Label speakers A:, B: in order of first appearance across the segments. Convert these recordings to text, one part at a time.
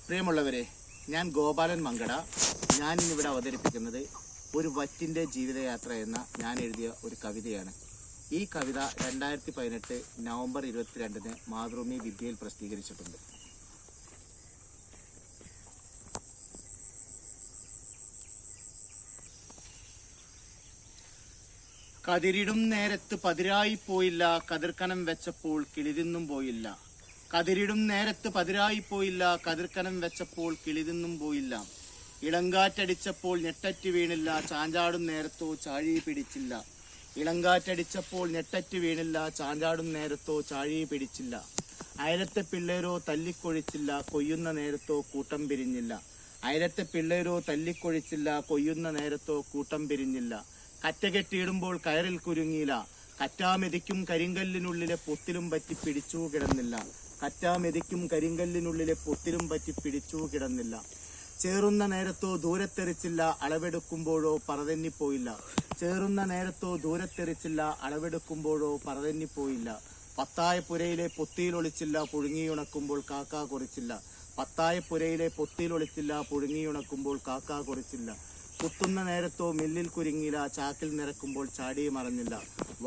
A: പ്രിയമുള്ളവരെ, ഞാൻ ഗോപാലൻ മങ്കട. ഞാൻ ഇന്നിവിടെ അവതരിപ്പിക്കുന്നത് ഒരു വറ്റിൻ്റെ ജീവിതയാത്ര എന്ന ഞാൻ എഴുതിയ ഒരു കവിതയാണ്. ഈ കവിത 2018 നവംബർ 22 മാതൃഭൂമി വിദ്യയിൽ പ്രസിദ്ധീകരിച്ചിട്ടുണ്ട്. കതിരിടും നേരത്ത് പതിരായി പോയില്ല, കതിർക്കനം വെച്ചപ്പോൾ കിളിതിന്നും പോയില്ല. കതിരിടും നേരത്ത് പതിരായി പോയില്ല, കതിർക്കനം വെച്ചപ്പോൾ കിളിതിന്നും പോയില്ല. ഇളങ്കാറ്റടിച്ചപ്പോൾ ഞെട്ടറ്റ് വീണില്ല, ചാഞ്ചാടും നേരത്തോ ചാഴി പിടിച്ചില്ല. ഇളങ്കാറ്റടിച്ചപ്പോൾ ഞെട്ടറ്റ് വീണില്ല, ചാഞ്ചാടും നേരത്തോ ചാഴി പിടിച്ചില്ല. അയലത്തെ പിള്ളേരോ തല്ലിക്കൊഴിച്ചില്ല, കൊയ്യുന്ന നേരത്തോ കൂട്ടം പിരിഞ്ഞില്ല. അയലത്തെ പിള്ളേരോ തല്ലിക്കൊഴിച്ചില്ല, കൊയ്യുന്ന നേരത്തോ കൂട്ടം പിരിഞ്ഞില്ല. കറ്റ കെട്ടിയിടുമ്പോൾ കയറിൽ കുരുങ്ങിയില്ല, കറ്റാമെതിക്കും കരിങ്കല്ലിനുള്ളിലെ പൊത്തിലും പറ്റി പിടിച്ചു കിടന്നില്ല. കറ്റാമെതിക്കും കരിങ്കല്ലിനുള്ളിലെ പൊത്തിലും പറ്റി പിടിച്ചു കിടന്നില്ല. ചേറുന്ന നേരത്തോ ദൂരത്തെറിച്ചില്ല, അളവെടുക്കുമ്പോഴോ പറതെന്നിപ്പോയില്ല. ചേറുന്ന നേരത്തോ ദൂരത്തെറിച്ചില്ല, അളവെടുക്കുമ്പോഴോ പറതെന്നിപ്പോയില്ല. പത്തായ പുരയിലെ പൊത്തിയിലൊളിച്ചില്ല, പുഴുങ്ങിയുണക്കുമ്പോൾ കാക്ക കുറിച്ചില്ല. പത്തായ പുരയിലെ പൊത്തിയിലൊളിച്ചില്ല, പുഴുങ്ങിയുണക്കുമ്പോൾ കാക്ക കുറിച്ചില്ല. കുത്തുന്ന നേരത്തോ മില്ലിൽ കുരുങ്ങിയില്ല, ചാക്കിൽ നിറക്കുമ്പോൾ ചാടി മറഞ്ഞില്ല.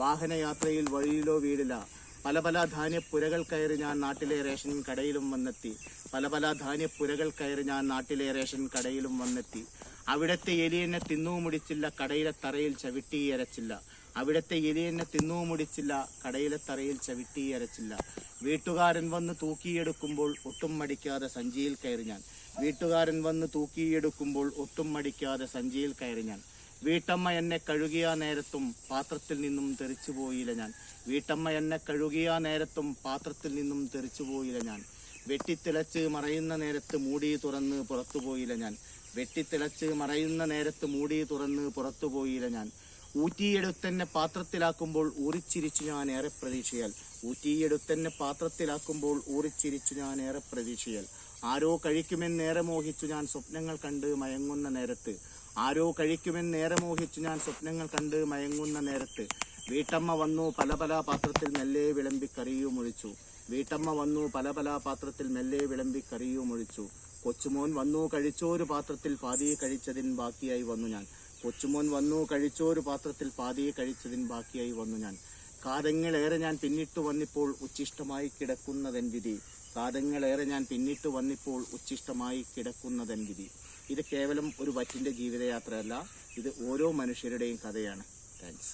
A: വാഹനയാത്രയിൽ വഴിയിലോ വീടില്ല. പല പല ധാന്യപ്പുരകൾ കയറി ഞാൻ നാട്ടിലെ റേഷൻ കടയിലും വന്നെത്തി. പല പല ധാന്യപ്പുരകൾ കയറി ഞാൻ നാട്ടിലെ റേഷൻ കടയിലും വന്നെത്തി. അവിടത്തെ എലിയെന്നെ തിന്നൂ മുടിച്ചില്ല, കടയിലെ തറയിൽ ചവിട്ടിയരച്ചില്ല. അവിടത്തെ എലിയെന്നെ തിന്നൂ മുടിച്ചില്ല, കടയിലെ തറയിൽ ചവിട്ടിയരച്ചില്ല. വീട്ടുകാരൻ വന്ന് തൂക്കിയെടുക്കുമ്പോൾ ഒട്ടും മടിക്കാതെ സഞ്ചിയിൽ കയറി ഞാൻ. വീട്ടുകാരൻ വന്ന് തൂക്കിയെടുക്കുമ്പോൾ ഒട്ടും മടിക്കാതെ സഞ്ചിയിൽ കയറി ഞാൻ. വീട്ടമ്മ എന്നെ കഴുകിയ നേരത്തും പാത്രത്തിൽ നിന്നും തെറിച്ചുപോയില്ല ഞാൻ. വീട്ടമ്മ എന്നെ കഴുകിയ നേരത്തും പാത്രത്തിൽ നിന്നും തെറിച്ചുപോയില്ല ഞാൻ. വെട്ടിത്തിളച്ച് മറയുന്ന നേരത്ത് മൂടി തുറന്ന് പുറത്തുപോയില്ല ഞാൻ. വെട്ടിത്തിളച്ച് മറയുന്ന നേരത്ത് മൂടി തുറന്ന് പുറത്തുപോയില്ല ഞാൻ. ഊറ്റിയെടുത്തെന്നെ പാത്രത്തിലാക്കുമ്പോൾ ഊറിച്ചിരിച്ചു ഞാൻ ഏറെ പ്രതീക്ഷയാൽ. ഊറ്റിയെടുത്തെന്നെ പാത്രത്തിലാക്കുമ്പോൾ ഊറിച്ചിരിച്ചു ഞാൻ ഏറെ പ്രതീക്ഷയാൽ. ആരോ കഴിക്കുമെന്നേറെ മോഹിച്ചു ഞാൻ സ്വപ്നങ്ങൾ കണ്ട് മയങ്ങുന്ന നേരത്ത്. ആരോ കഴിക്കുമെന്നേറെ മോഹിച്ചു ഞാൻ സ്വപ്നങ്ങൾ കണ്ട് മയങ്ങുന്ന നേരത്ത്. വീട്ടമ്മ വന്നു പല പല പാത്രത്തിൽ മെല്ലെ വിളമ്പി കറിയും ഒഴിച്ചു. വീട്ടമ്മ വന്നു പല പല പാത്രത്തിൽ മെല്ലെ വിളമ്പി കറിയും ഒഴിച്ചു. കൊച്ചുമോൻ വന്നു കഴിച്ചോരു പാത്രത്തിൽ പാതി കഴിച്ചതിന് ബാക്കിയായി വന്നു ഞാൻ. കൊച്ചുമോൻ വന്നു കഴിച്ചോരു പാത്രത്തിൽ പാതി കഴിച്ചതിന് ബാക്കിയായി വന്നു ഞാൻ. കാതങ്ങളേറെ ഞാൻ പിന്നിട്ടു വന്നിപ്പോൾ ഉച്ഛിഷ്ടമായി കിടക്കുന്നതെൻ വിധി. കാതങ്ങളേറെ ഞാൻ പിന്നിട്ടു വന്നിപ്പോൾ ഉച്ഛിഷ്ടമായി കിടക്കുന്നതെൻ വിധി. ഇത് കേവലം ഒരു വറ്റിൻ്റെ ജീവിതയാത്രയല്ല, ഇത് ഓരോ മനുഷ്യരുടെയും കഥയാണ്. താങ്ക്സ്.